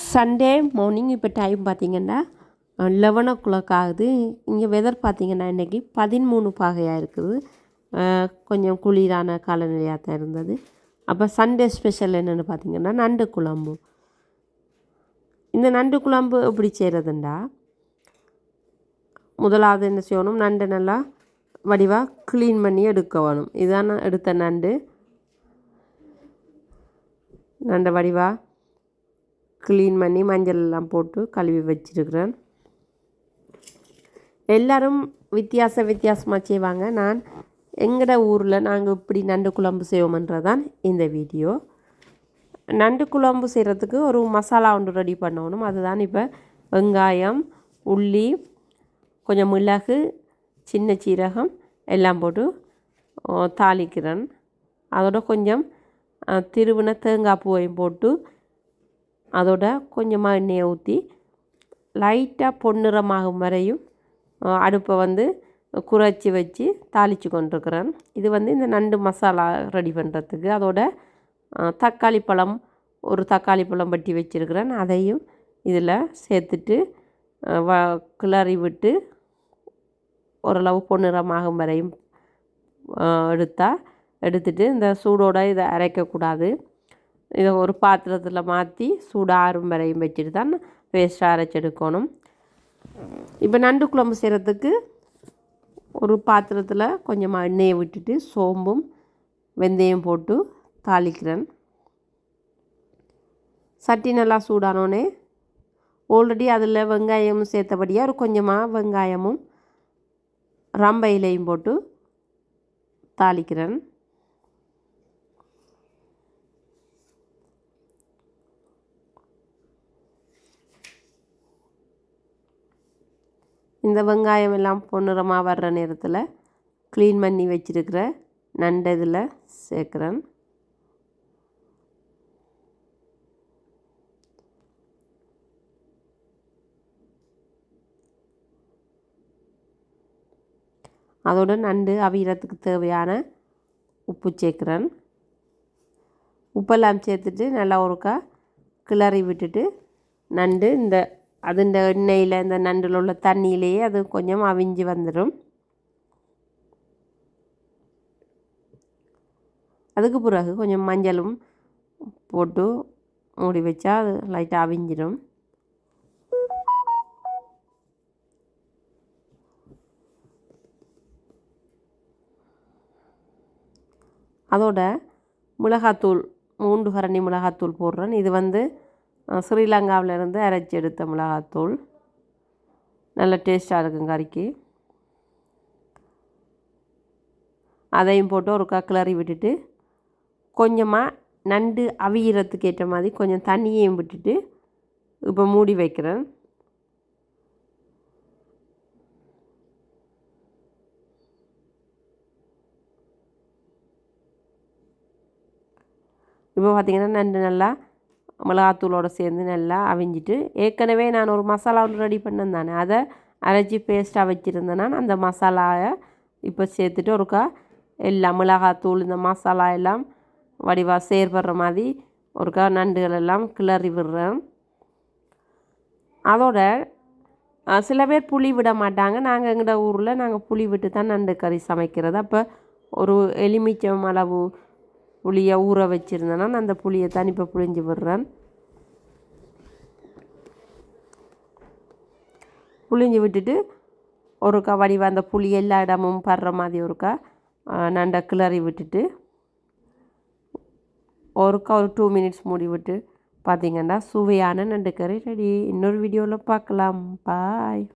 Sunday morning இப்போ time பார்த்திங்கன்னா 11 ஆகுது. இங்கே வெதர் பார்த்திங்கன்னா இன்றைக்கி 13 பாகையாக இருக்குது. கொஞ்சம் குளிரான காலநிலையாக தான் இருந்தது. அப்போ சண்டே ஸ்பெஷல் என்னென்னு பார்த்திங்கன்னா நண்டு குழம்பு. இந்த நண்டு குழம்பு எப்படி செய்கிறதுண்டா, முதலாவது என்ன செய்யணும், நண்டை நல்லா வடிவாக க்ளீன் பண்ணி எடுக்க வேணும். இதுதான் நான் எடுத்த நண்டை வடிவாக க்ளீன் பண்ணி மஞ்சள் எல்லாம் போட்டு கழுவி வச்சிருக்கிறேன். எல்லோரும் வித்தியாசமாக செய்வாங்க. நான் எங்களோட ஊரில் நாங்கள் இப்படி நண்டு குழம்பு செய்வோம்ன்றதான் இந்த வீடியோ. நண்டு குழம்பு செய்கிறதுக்கு ஒரு மசாலா ஒன்று ரெடி பண்ணணும். அதுதான் இப்போ வெங்காயம், உள்ளி, கொஞ்சம் மிளகு, சின்ன சீரகம் எல்லாம் போட்டு தாளிக்கிறேன். அதோட கொஞ்சம் திருவின தேங்காய் பூவையும் போட்டு அதோட கொஞ்சமாக எண்ணெயை ஊற்றி லைட்டாக பொன்னிறமாகும் வரையும் அடுப்பை குறைச்சி வச்சு தாளித்து கொண்டிருக்கிறேன். இது இந்த நண்டு மசாலா ரெடி பண்ணுறதுக்கு. அதோட ஒரு தக்காளி பழம் வெட்டி வச்சுருக்கிறேன். அதையும் இதில் சேர்த்துட்டு கிளறி விட்டு ஓரளவு பொன்னிறமாகும் வரையும் எடுத்துட்டு இந்த சூடோடு இதை அரைக்கக்கூடாது. இதை ஒரு பாத்திரத்தில் மாற்றி சூடாறும் வரையும் வச்சுட்டு தான் பேஸ்ட்டாக அரைச்செடுக்கணும். இப்போ நண்டு குழம்பு செய்கிறதுக்கு ஒரு பாத்திரத்தில் கொஞ்சமாக எண்ணெயை விட்டுட்டு சோம்பும் வெந்தயம் போட்டு தாளிக்கிறேன். சட்டி நல்லா சூடானோடனே ஆல்ரெடி அதில் வெங்காயமும் சேர்த்தபடியாக ஒரு கொஞ்சமாக வெங்காயமும் ரம்ப இலையும் போட்டு தாளிக்கிறேன். இந்த வெங்காயம் எல்லாம் பொன்னிறமாக வர்ற நேரத்தில் க்ளீன் பண்ணி வச்சுருக்கிற நண்டு இதில் சேர்க்குறேன். அதோட நண்டு அவியறதுக்கு தேவையான உப்பு சேர்க்குறேன். உப்பெல்லாம் சேர்த்துட்டு நல்லா ஒருக்கா கிளறி விட்டுட்டு நண்டு அது இந்த எண்ணெயில் இந்த நண்டில் உள்ள தண்ணியிலேயே அது கொஞ்சம் அவிஞ்சு வந்துடும். அதுக்கு பிறகு கொஞ்சம் மஞ்சளும் போட்டு மூடி வச்சா அது லைட்டாக அவிஞ்சிடும். அதோட மிளகாத்தூள் 3 கரண்டி மிளகாத்தூள் போடுறேன். இது ஸ்ரீலங்காவிலேருந்து அரைச்சி எடுத்த மிளகாத்தூள். நல்ல டேஸ்ட்டாக இருக்கும் கறிக்கு. அதையும் போட்டு ஒரு கிளறி விட்டுட்டு கொஞ்சமாக நண்டு அவியறதுக்கு ஏற்ற மாதிரி கொஞ்சம் தண்ணியையும் விட்டுட்டு இப்போ மூடி வைக்கிறேன். இப்போ பார்த்திங்கன்னா நண்டு நல்லா மிளகாத்தூளோடு சேர்ந்து நல்லா அவிஞ்சிட்டு, ஏற்கனவே நான் ஒரு மசாலா ஒன்று ரெடி பண்ணேன் தானே, அதை அரைச்சி பேஸ்ட்டாக வச்சுருந்தேன்னா அந்த மசாலாவை இப்போ சேர்த்துட்டு ஒருக்கா எல்லாம் மிளகாத்தூள் இந்த மசாலா எல்லாம் வடிவாக சேர்படுற மாதிரி ஒருக்கா நண்டுகள் எல்லாம் கிளறி விடுறேன். அதோட சில பேர் புளி விட மாட்டாங்க. நாங்கள் எங்களோட ஊரில் நாங்கள் புளி விட்டு தான் நண்டு கறி சமைக்கிறது. அப்போ ஒரு எலுமிச்சம் அளவு புளியை ஊற வச்சுருந்தேன்னா நான் அந்த புளியை தான் இப்போ புளிஞ்சு விடுறேன். புளிஞ்சு விட்டுட்டு ஒருக்கா வடிவ அந்த புளி எல்லா இடமும் படுற மாதிரி ஒருக்கா நண்டை கிளறி விட்டுட்டு ஒருக்கா ஒரு 2 மினிட்ஸ் மூடி விட்டு பார்த்திங்கன்னா சுவையான நண்டு கறி ரெடி. இன்னொரு வீடியோவில் பார்க்கலாம். பாய்.